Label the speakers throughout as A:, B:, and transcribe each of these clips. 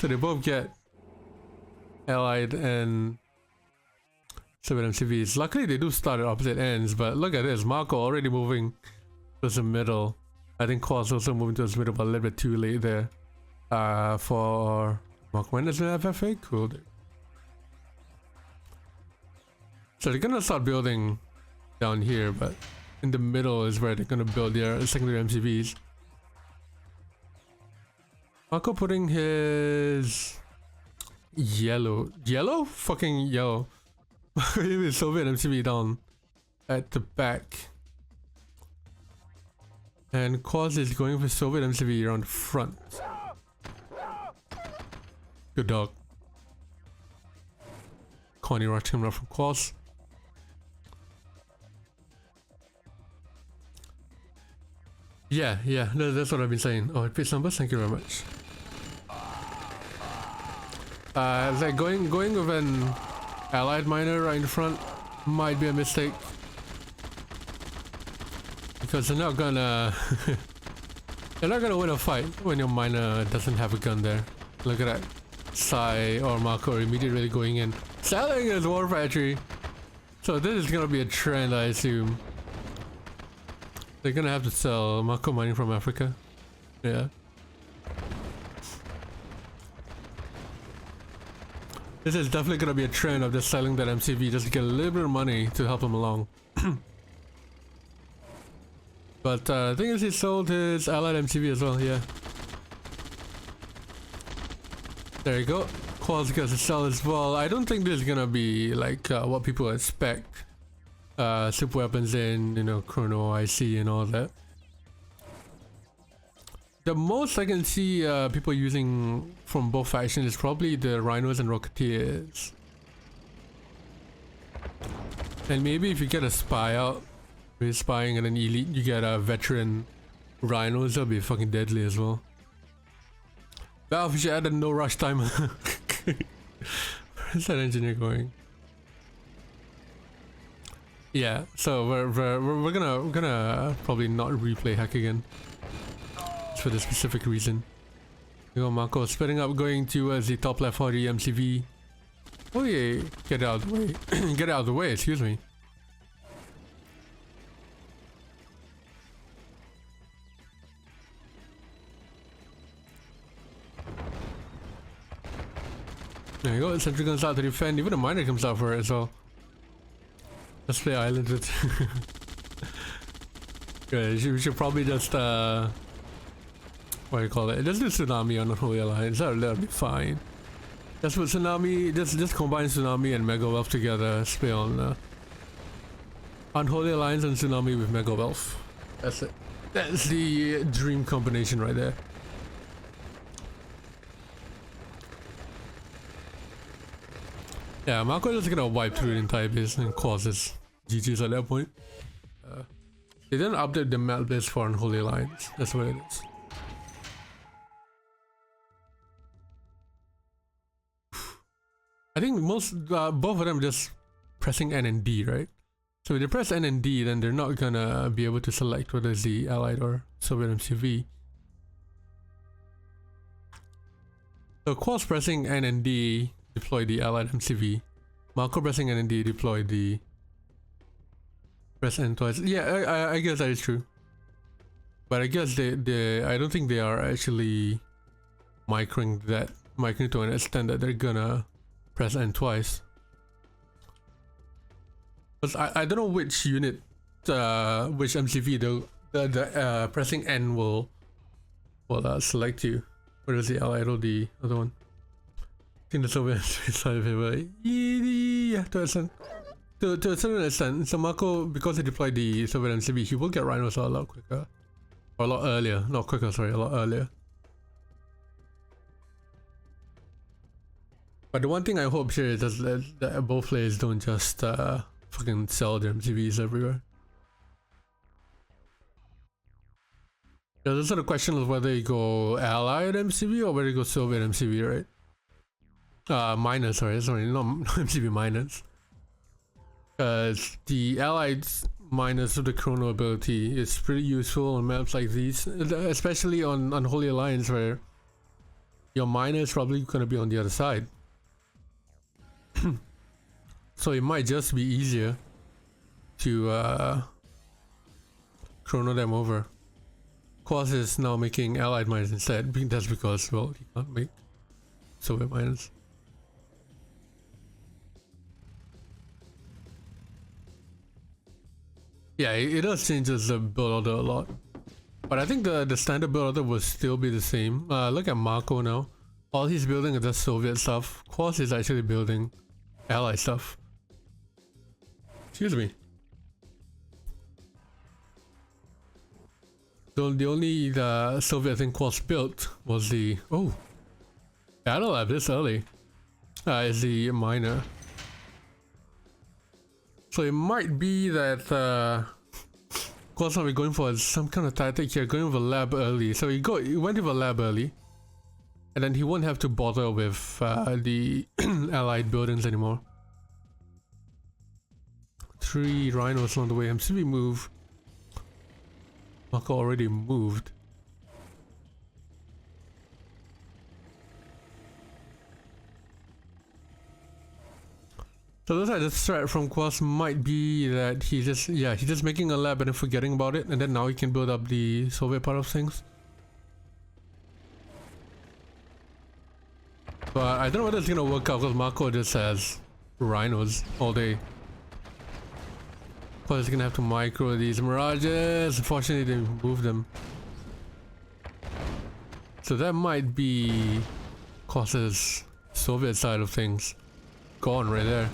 A: So they both get Allied and Soviet MCVs. Luckily they do start at opposite ends, but look at this, Marko already moving towards the middle. I think Kwos also moving towards the middle, but a little bit too late there. For Marko, when is an FFA? Cool, dude. So they're gonna start building down here, but in the middle is where they're gonna build their secondary MCVs. Marko putting his yellow? Fucking yellow. His Soviet MCV down at the back. And Kwos is going for Soviet MCV around the front. Good dog. Connie rushing him from Kwos. Yeah, that's what I've been saying. Oh, page numbers, thank you very much. Like going with an Allied miner right in front might be a mistake. Because they're not gonna win a fight when your miner doesn't have a gun there. Look at that. Sai or Marko are immediately going in. Selling his war factory. So this is gonna be a trend, I assume. They're gonna have to sell Marko mining from Africa. Yeah. This is definitely gonna be a trend of just selling that MCV just to get a little bit of money to help him along. But the thing is, he sold his Allied MCV as well, yeah. There you go. Kwos gets to sell as well. I don't think this is gonna be like what people expect. Super weapons in, you know, chrono, IC and all that. The most I can see people using from both factions is probably the Rhinos and Rocketeers. And maybe if you get a spy out, with spying and an elite, you get a veteran Rhinos, that'll be fucking deadly as well. Valve should add a no rush timer. Where's that engineer going? Yeah, so we're gonna probably not replay Hack again. For the specific reason. You go Marko splitting up, going towards the top left 40 MCV. Oh yeah, get out of the way. Get out of the way, excuse me. There you go, the sentry comes out to defend, even the miner comes out for it, so let's play island with yeah, we should probably just what do you call it? Let's do Tsunami on Unholy Alliance. That'll be fine. Let's put Tsunami, just combine Tsunami and Mega Wealth together. Let's play on Unholy Alliance and Tsunami with Mega Wealth. That's it. That's the dream combination right there. Yeah, Marko is gonna wipe through the entire base and causes GG's at that point. They didn't update the map list for Unholy Alliance. That's what it is. I think both of them just pressing N and D, right? So if they press N and D, then they're not gonna be able to select whether it's the Allied or Soviet MCV. So Kwos pressing N and D deploy the Allied MCV. Marko pressing N and D deploy the press N twice. Yeah, I guess that is true. But I guess I don't think they are actually microing to an extent that they're gonna press N twice. Because I don't know which unit, which MCV the pressing N will select you. Whether it's the Allied or the other one. I think the Soviet side of it, but yeah, to a certain extent. So Marko, because he deployed the Soviet MCV, he will get Rhinos a lot quicker. Or a lot earlier. Not quicker, sorry, a lot earlier. But the one thing I hope here is that both players don't just fucking sell their MCVs everywhere. Yeah, there's sort of question of whether you go Allied MCV or whether you go Soviet MCV, right? Miners, sorry, not MCV miners. Because the Allied minus of the chrono ability is pretty useful on maps like these, especially on Unholy Alliance, where your miner is probably going to be on the other side. So it might just be easier to chrono them over. Kwos is now making allied miners instead. That's because, well, he can't make Soviet miners. Yeah, it does changes the build order a lot. But I think the standard build order will still be the same. Look at Marko now. All he's building is just Soviet stuff. Kwos is actually building Allied stuff. Excuse me. The only Soviet thing Kwos built was the... Oh! Battle lab this early. Is the miner. So it might be that Kwos might be going for some kind of tactic here, going with a lab early. So he went with a lab early. And then he won't have to bother with the allied buildings anymore. 3 rhinos on the way. MCV move. Marko already moved. So looks like the strat from Kwos might be that he's just making a lab and then forgetting about it, and then now he can build up the Soviet part of things. But I don't know whether it's gonna work out because Marko just has rhinos all day. Kwos is gonna have to micro these mirages. Unfortunately, they moved them. So that might be Kwos's Soviet side of things gone right there.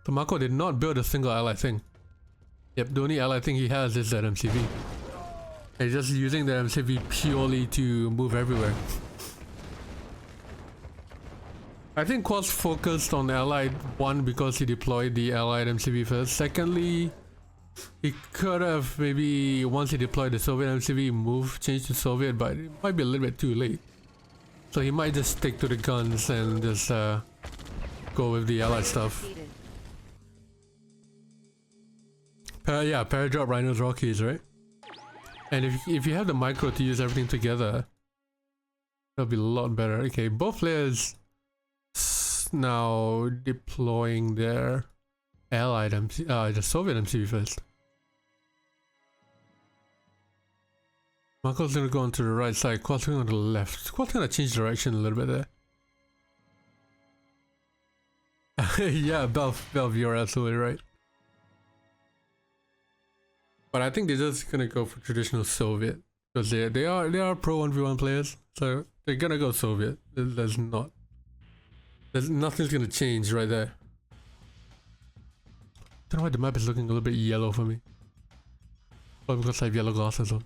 A: So Marko did not build a single allied thing. Yep, the only allied thing he has is that MCV. And he's just using that MCV purely to move everywhere. I think Kwos focused on Allied 1 because he deployed the Allied MCV first. Secondly, he could have maybe, once he deployed the Soviet MCV, change to Soviet, but it might be a little bit too late. So he might just stick to the guns and just go with the Allied stuff. Yeah, Paradrop Rhinos Rockies, right? And if you have the micro to use everything together, that'll be a lot better. Okay, both players now deploying their Allied the Soviet MCV first. Marko's gonna go onto the right side, Kwos going on the left. Kwos gonna change direction a little bit there. Yeah, Belv, you're absolutely right. But I think they're just gonna go for traditional Soviet because they are pro 1v1 players, so they're gonna go Soviet. There's nothing's gonna change right there. Don't know why the map is looking a little bit yellow for me. Probably because I have yellow glasses on.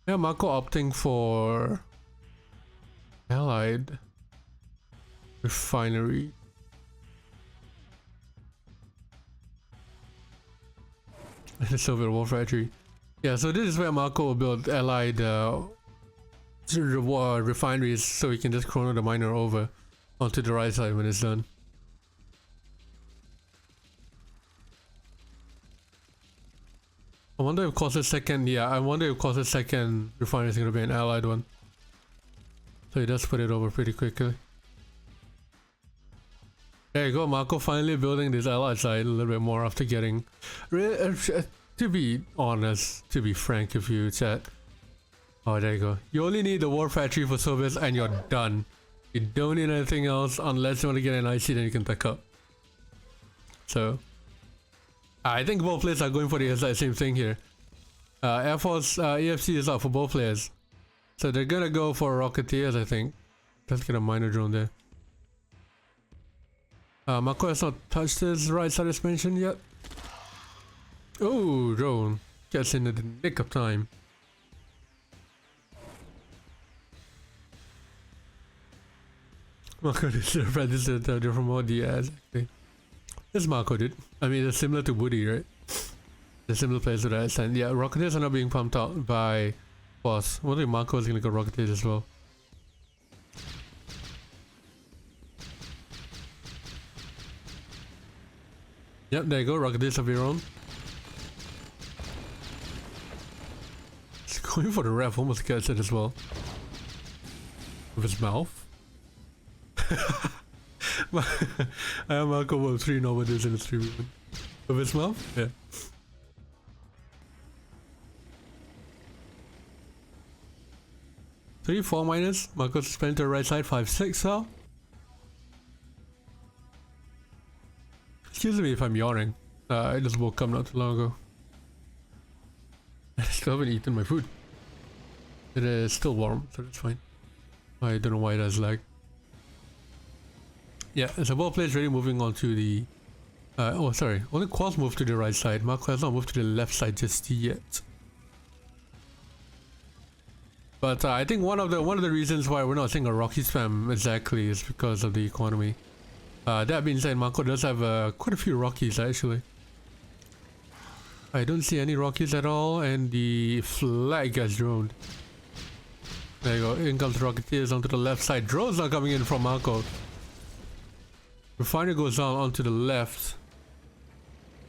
A: Yeah, Marko opting for Allied refinery. The Soviet war factory. Yeah, so this is where Marko will build Allied refineries so he can just chrono the miner over onto the right side when it's done. I wonder if Kwos' second, I wonder if Kwos' second refinery is going to be an Allied one. So he does put it over pretty quickly. There you go, Marko finally building this Allied side a little bit more after getting... To be honest, to be frank with you, chat. Oh, there you go. You only need the war factory for Soviets and you're done. You don't need anything else unless you want to get an IC, then you can pick up. So, I think both players are going for the exact same thing here. Air Force EFC is out for both players. So they're gonna go for Rocketeers, I think. Let's get a miner drone there. Marko has not touched his right side expansion yet. Oh, drone. Gets in at the nick of time. Marko is a different mode, yeah, exactly. This Marko did. I mean, it's similar to Woody, right? The similar players to that extent. Yeah, Rocketeers are not being pumped out by Kwos. I wonder if Marko is gonna go Rocketeers as well. Yep, there you go, Rocketeers of your own. Going for the ref, almost gets it as well. With his mouth. I am Marko with 3 nomads in a 3v1. With his mouth? Yeah. Three, 4 minus. Marko suspended to the right side, 5-6 now. Excuse me if I'm yawning. I just woke up not too long ago. I still haven't eaten my food. It is still warm, so that's fine. I don't know why it has lag. Yeah, so ball player is ready, moving on to the... oh, sorry. Only Kwos moved to the right side. Marko has not moved to the left side just yet. But I think one of the reasons why we're not seeing a Rocky spam exactly is because of the economy. That being said, Marko does have quite a few Rockies actually. I don't see any Rockies at all, and the flag gets droned. There you go, in comes Rocketeers onto the left side. Drones are coming in from Marko. Refiner goes down onto the left.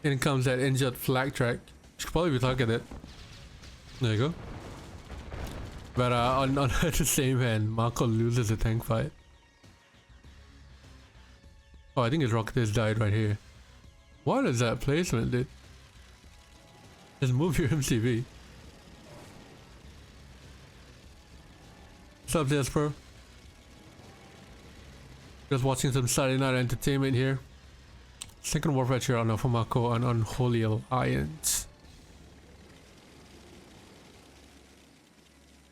A: In comes that injured flag track. Should probably be targeted. There you go. But on at the same hand, Marko loses the tank fight. Oh, I think his Rocketeers died right here. What is that placement, dude? Just move your MCV. What's up, Jasper? Just watching some Saturday Night Entertainment here. Second warfare cheer on for Marko and Unholy Alliance.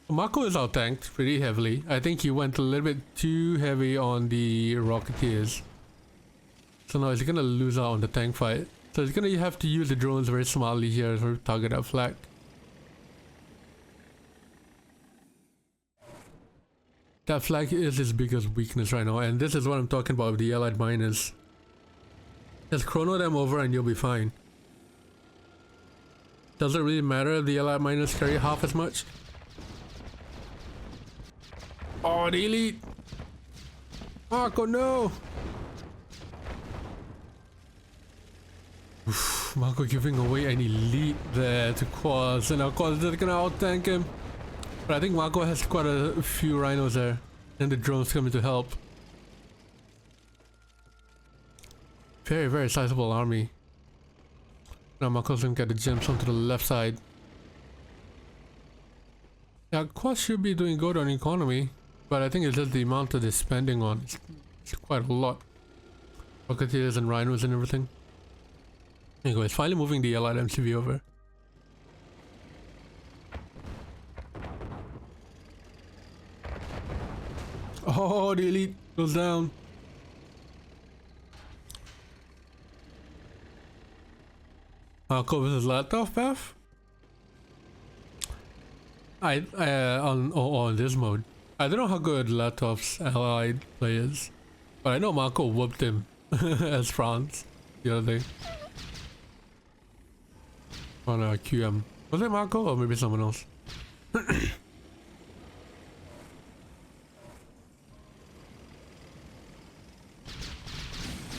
A: Marko is out-tanked pretty heavily. I think he went a little bit too heavy on the Rocketeers. So now he's gonna lose out on the tank fight. So he's gonna have to use the drones very smartly here to target that flag. That flag is his biggest weakness right now, and this is what I'm talking about with the Allied miners. Just chrono them over and you'll be fine. Doesn't really matter if the Allied miners carry half as much. Oh, the elite! Marko, no! Oof, Marko giving away an elite there to Kwos, and now Kwos is gonna out-tank him. But I think Marko has quite a few rhinos there, and the drones coming to help. Very, very sizable army. Now Marko's gonna get the gems onto the left side. Yeah, Kwos should be doing good on economy, but I think it's just the amount that they're spending on. It's quite a lot. Rocketeers and rhinos and everything. Anyway, it's finally moving the Allied MCV over. Oh, the elite goes down. Marko versus Latov path? On this mode. I don't know how good Latov's allied play is, but I know Marko whooped him as France the other day. On QM. Was it Marko or maybe someone else?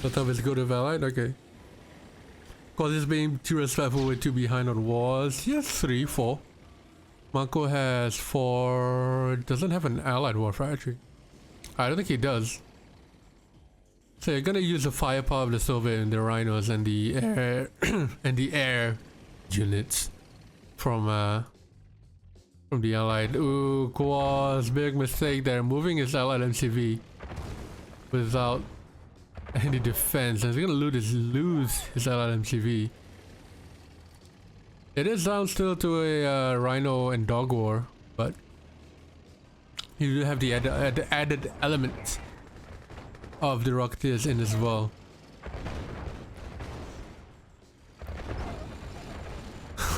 A: Latov is good with allied? Okay. Because he's being too respectful with 2 behind on wars. He has 3, 4. Marko has 4. Doesn't have an allied warfare actually. I don't think he does. So you're gonna use the firepower of the Soviet and the rhinos and the air and the air units from the allied. Ooh, Kwos, big mistake there, moving his allied MCV without any defense, and he's gonna lose his allied MCV. It is down still to a rhino and dog war, but you do have the added element of the Rocketeers in as well.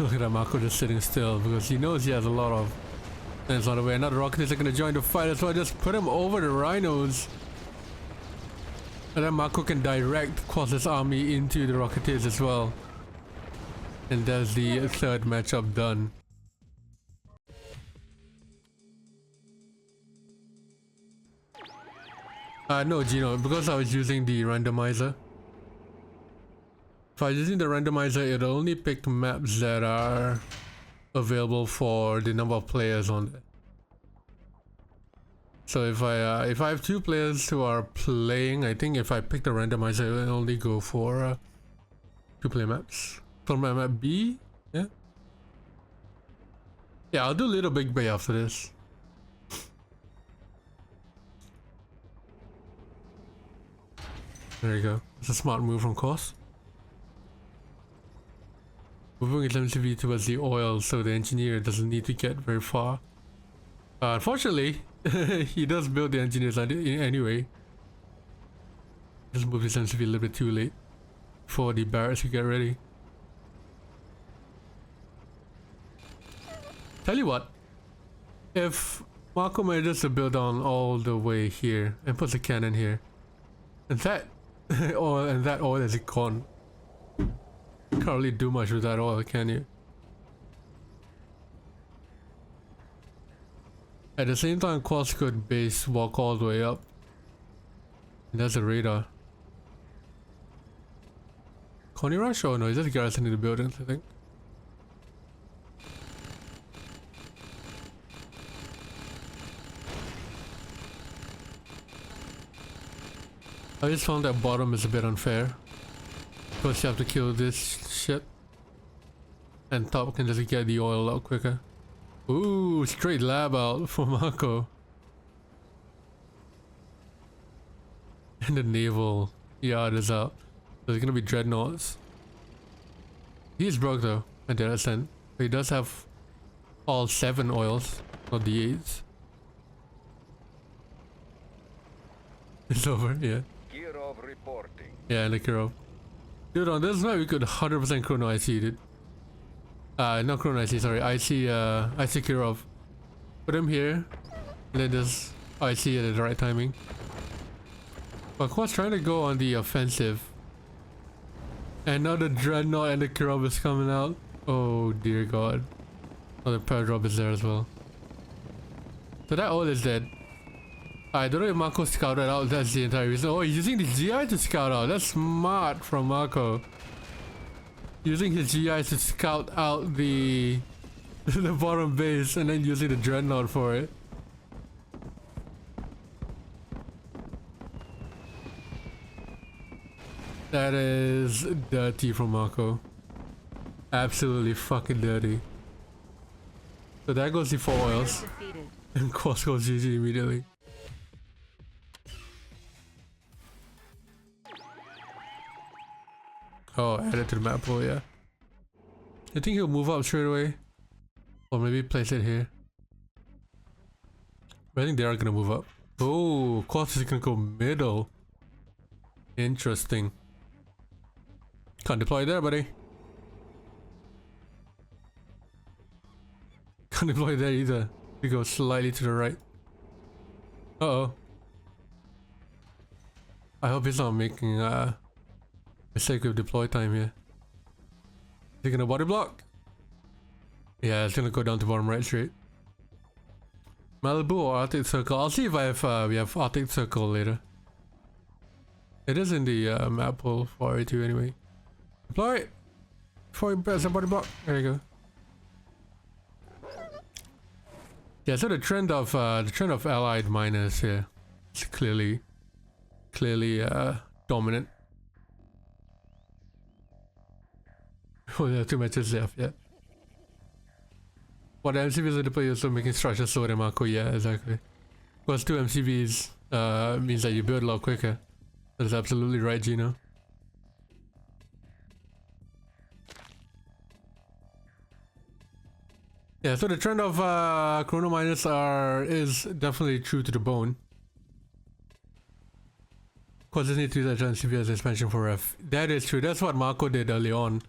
A: Look at that, Marko just sitting still because he knows he has a lot of things on the way. Another Rocketeers are gonna join the fight, so I just put him over the rhinos. And then Marko can direct Kwos' army into the Rocketeers as well. And that's the third matchup done. No, Gino, because I was using the randomizer. If I was using the randomizer, it'll only pick maps that are available for the number of players on there. So if I have 2 players who are playing, I think if I pick the randomizer, I'll only go for 2 player maps. For my map B, yeah. Yeah, I'll do Little Big Bay after this. There you go. It's a smart move from Kwos. Moving his MCV towards the oil so the engineer doesn't need to get very far. Unfortunately, he does build the engineers anyway. Just move his MCV a little bit too late for the barracks to get ready. Tell you what, if Marko manages to build down all the way here and puts a cannon here, and that oil is gone. Can't really do much with that oil, can you? At the same time, Kwos could base walk all the way up. And that's a radar. Connie Rush? Oh no, he's just garrisoning the buildings, I think. I just found that bottom is a bit unfair. Because you have to kill this shit. And top can just get the oil out quicker. Ooh, straight lab out for Marko. And the naval yard is out. There's gonna be dreadnoughts. He's broke though, at that extent. But he does have all 7 oils, not the 8s. It's over, yeah.
B: Kirov reporting.
A: Yeah, and the Kirov. Dude, on this map we could 100% chrono IC, dude. Not chrono IC, sorry. IC Kirov. Put him here, and then just IC at the right timing. But Kwos trying to go on the offensive. And now the Dreadnought and the Kirov is coming out. Oh dear god. Oh, the Paradrop is there as well. So that oil is dead. I don't know if Marko scouted out, that's the entire reason. Oh, he's using the GI to scout out. That's smart from Marko. Using his GI to scout out the the bottom base and then using the Dreadnought for it. That is dirty from Marko. Absolutely fucking dirty. So there goes the 4 oils. And Kwos goes GG immediately. Oh, add it to the map pool, yeah. I think he'll move up straight away. Or maybe place it here. But I think they are gonna move up. Oh, Kwos is gonna go middle. Interesting. Can't deploy there, buddy. Can't deploy there either. We go slightly to the right. Uh-oh. I hope he's not making mistake with deploy time here. Is he gonna body block? Yeah, it's gonna go down to bottom right straight. Malibu or Arctic Circle? I'll see if I have we have Arctic Circle later. It is in the map pool for RA2 anyway. Deploy! Before you press the body block. There you go. Yeah, so the trend of Allied miners here is clearly dominant. Oh, there are 2 matches left, yeah. What MCVs are deployed, you're still making structure slower than Marko, yeah, exactly. Because 2 MCVs means that you build a lot quicker. That's absolutely right, Gino. Yeah, so the trend of chrono miners is definitely true to the bone. Because they need to use that MCV as expansion for ref. That is true. That's what Marko did early on.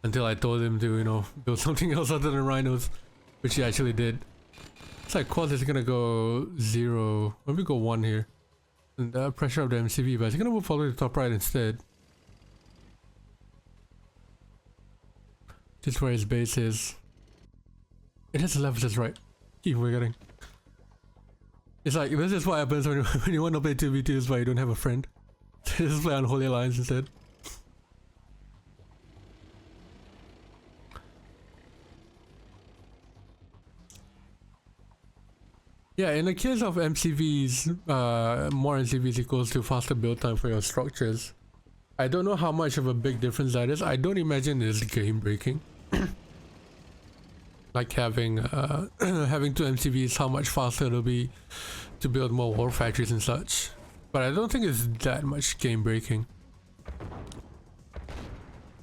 A: Until I told him to, you know, build something else other than rhinos. Which he actually did. It's like Kwos is gonna go 0. Maybe go 1 here. And pressure up the MCV, but he's gonna move all the way to top right instead. Just where his base is. It has the left, just right. Keep forgetting. It's like, this is what happens when you want to play 2v2s but you don't have a friend. Just play Unholy Alliance instead. Yeah, in the case of MCVs, more MCVs equals to faster build time for your structures. I don't know how much of a big difference that is. I don't imagine it's game breaking. Like having having two MCVs, how much faster it'll be to build more war factories and such. But I don't think it's that much game breaking.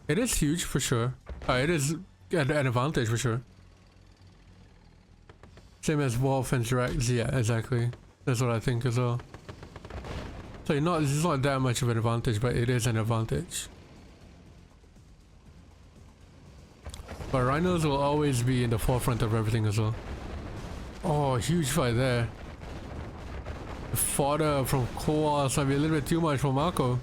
A: It is huge for sure. It is an advantage for sure. Same as wall fence racks, yeah, exactly. That's what I think as well. So it's not that much of an advantage, but it is an advantage. But rhinos will always be in the forefront of everything as well. Oh, huge fight there. The fodder from Kwos might be a little bit too much for Marko.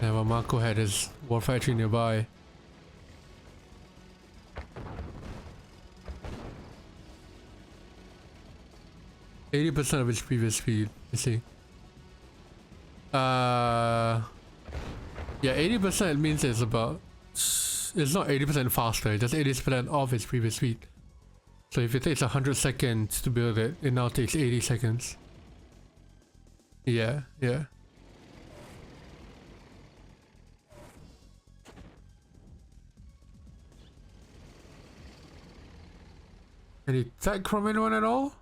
A: Yeah, but Marko had his war factory nearby. %80 of its previous speed, you see. Yeah, 80% means it's about... It's not 80% faster, it's just 80% of its previous speed. So if it takes 100 seconds to build it, it now takes 80 seconds. Yeah, yeah. Any tech from anyone at all?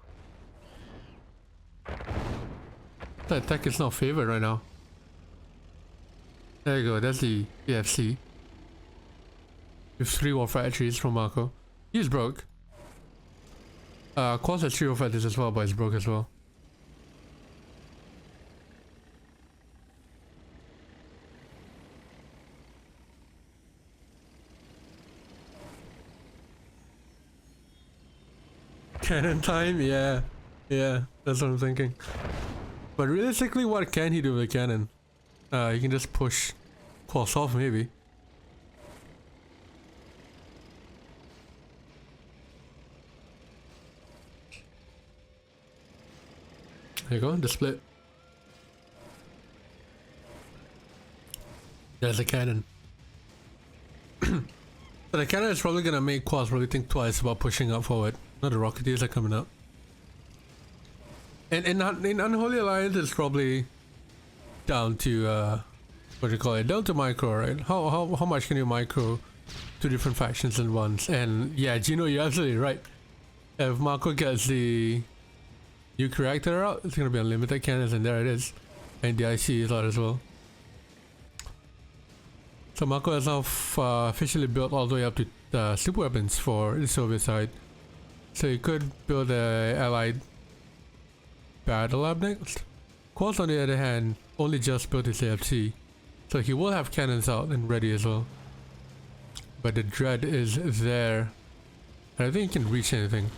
A: That tech is not favored right now. There you go, that's the AFC. With 3 war factories from Marko. He's broke. Kwos has 3 war factories as well, but he's broke as well. Cannon time? Yeah. Yeah, that's what I'm thinking. But realistically, what can he do with a cannon? He can just push Kwos off, maybe. There you go, the split. There's a cannon. So the cannon is probably gonna make Kwos probably think twice about pushing up forward. Not the Rocketeers are coming up. And in Unholy Alliance, it's probably down to what do you call it? Down to micro, right? How much can you micro 2 different factions at once? And yeah, Gino, you're absolutely right. If Marko gets the nuke reactor out, it's gonna be unlimited cannons, and there it is. And the IC is out as well. So Marko has now officially built all the way up to super weapons for the Soviet side. So you could build a Allied battle lab next. Kwos on the other hand only just built his AFC, so he will have cannons out and ready as well. But the dread is there. I don't think he can reach anything,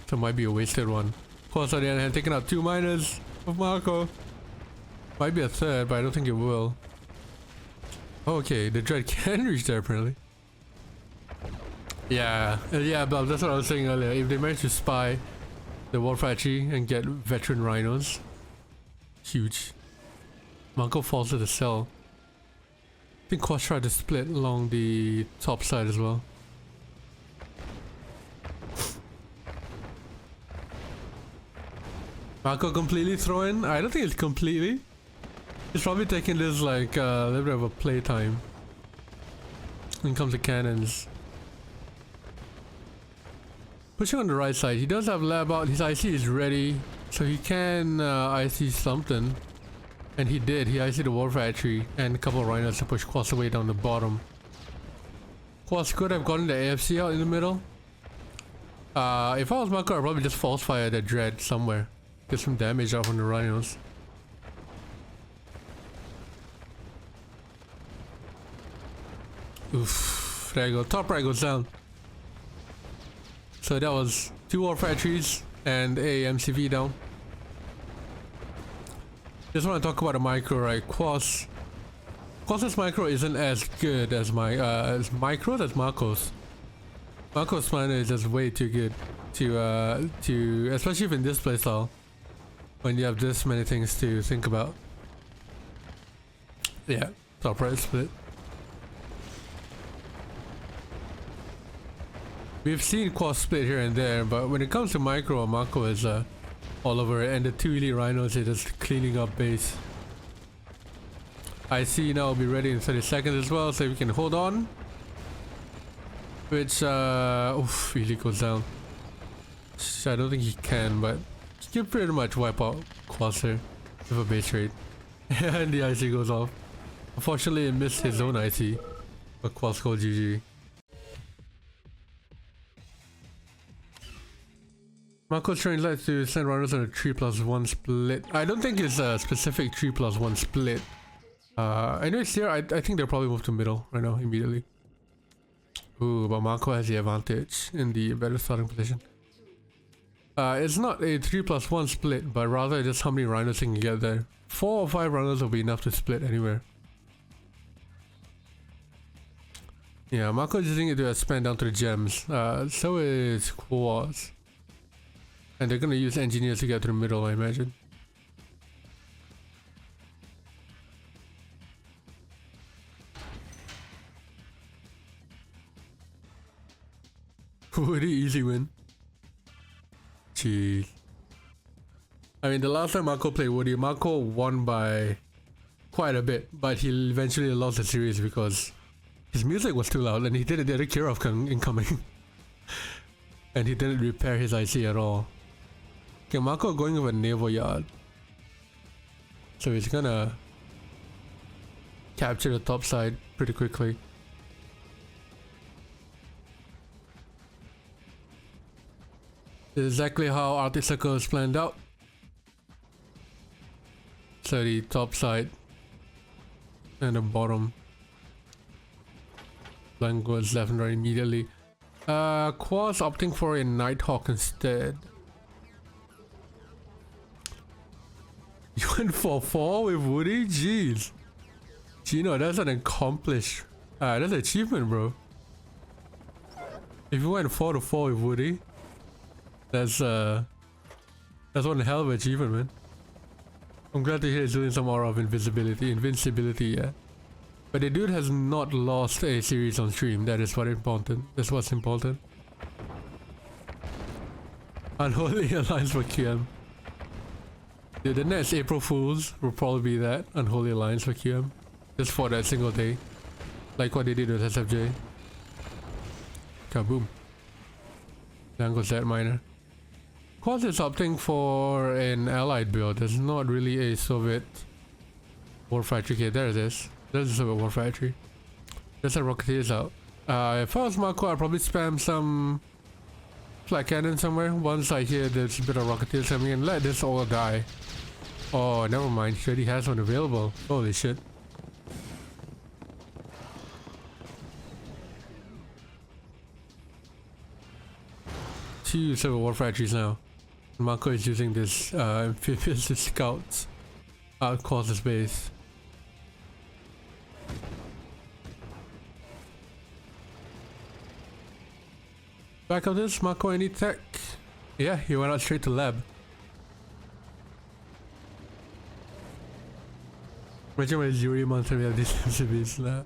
A: so it might be a wasted one. Kwos on the other hand taking out 2 miners of Marko. Might be a third, but I don't think it will. Okay, the dread can reach there apparently. Yeah, but that's what I was saying earlier. If they manage to spy the war factory and get veteran rhinos, huge. Marko falls to the cell. I think Kwos tried to split along the top side as well. Marko completely thrown? I don't think it's completely. He's probably taking this like a little bit of a playtime. In comes the cannons. Pushing on the right side, he does have lab out, his IC is ready, so he can IC something. And he did, he IC'd the war factory and a couple of rhinos to push Kwos away down the bottom. Kwos could have gotten the AFC out in the middle. If I was Marko, I'd probably just false fire the dread somewhere. Get some damage off on the rhinos. Oof, there you go, top right goes down. So that was 2 war factories and a MCV down. Just want to talk about the micro, right? Kwos's micro isn't as good as micro as Marko's. Marko's miner is just way too good to especially if in this playstyle when you have this many things to think about. Yeah, top right split. We've seen Kwos split here and there, but when it comes to micro, Marko is all over it, and the two elite rhinos are just cleaning up base. I see now will be ready in 30 seconds as well, so we can hold on. Which, oof, elite goes down. I don't think he can, but he can pretty much wipe out Kwos here with a base trade. And the IC goes off. Unfortunately, it missed his own IC, but Kwos called GG. Marko's trying to send runners on a 3+1 split. I don't think it's a specific 3+1 split. Anyways, here I think they'll probably move to middle right now immediately. Ooh, but Marko has the advantage in the better starting position. It's not a 3+1 split, but rather just how many rhinos he can get there. 4 or 5 runners will be enough to split anywhere. Yeah, Marko is using it to expand down to the gems. So is Kwos. And they're gonna use engineers to get to the middle, I imagine. Pretty easy win. Jeez. I mean, the last time Marko played Woody, Marko won by quite a bit, but he eventually lost the series because his music was too loud and he didn't get a Kirov incoming. And he didn't repair his IC at all. Okay, Marko going with a naval yard. So he's gonna capture the top side pretty quickly. This is exactly how Arctic Circle is planned out. So the top side and the bottom flank goes left and right immediately. Kwos opting for a Nighthawk instead. You went for 4 with Woody? Jeez. Gino, that's an accomplished. That's an achievement, bro. If you went 4 to 4 with Woody, that's one hell of an achievement, man. I'm glad to hear he's doing some aura of invincibility, yeah. But the dude has not lost a series on stream. That is what important. That's what's important. Unholy Alliance for QM. Dude, the next April Fools will probably be that Unholy Alliance for QM. Just for that single day. Like what they did with SFJ. Kaboom. Down goes that miner. Kwos is opting for an allied build. There's not really a Soviet war factory. Okay, there it is. There's a Soviet war factory. There's a Rocketeers out. If I was Marko, I'd probably spam some flat cannon somewhere. Once I hear there's a bit of Rocketeers coming in, let this all die. Oh, never mind. He already has one available. Holy shit. Two Soviet war factories now. Marko is using this amphibious scouts out across his base. Back of this, Marko any tech? Yeah, he went out straight to lab. Imagine when Yuri monster we have these MCVs.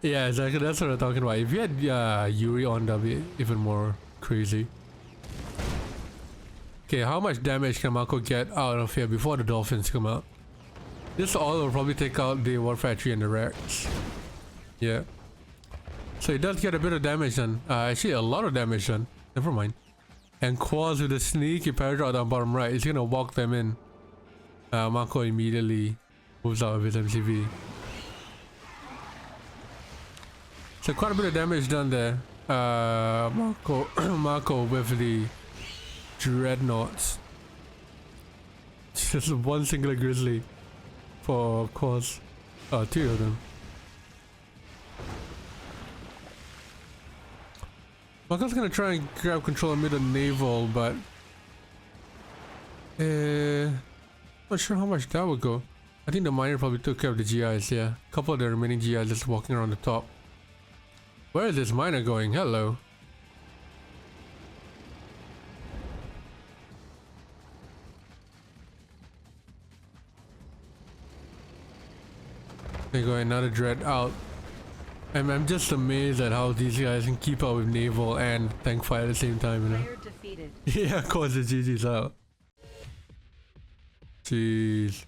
A: Yeah, exactly, that's what I'm talking about. If you had Yuri on, that'd be even more crazy. Okay, how much damage can Marko get out of here before the dolphins come out? This all will probably take out the war factory and the Rex. Yeah. So he does get a bit of damage done. Actually a lot of damage done. Never mind. And Kwos with a sneaky paradraw down bottom right. He's gonna walk them in. Marko immediately moves out of his MCV. So quite a bit of damage done there. Marko with the dreadnoughts. Just one singular grizzly for Kwos. Oh, 2 of them. Marko's gonna try and grab control of middle naval, but not sure how much that would go. I think the miner probably took care of the GIs, yeah. A couple of the remaining GIs just walking around the top. Where is this miner going? Hello. They go another dread out. I'm just amazed at how these guys can keep up with Naval and tank fight at the same time, you know.
C: Player defeated.
A: Yeah, of course the GG's out. Jeez.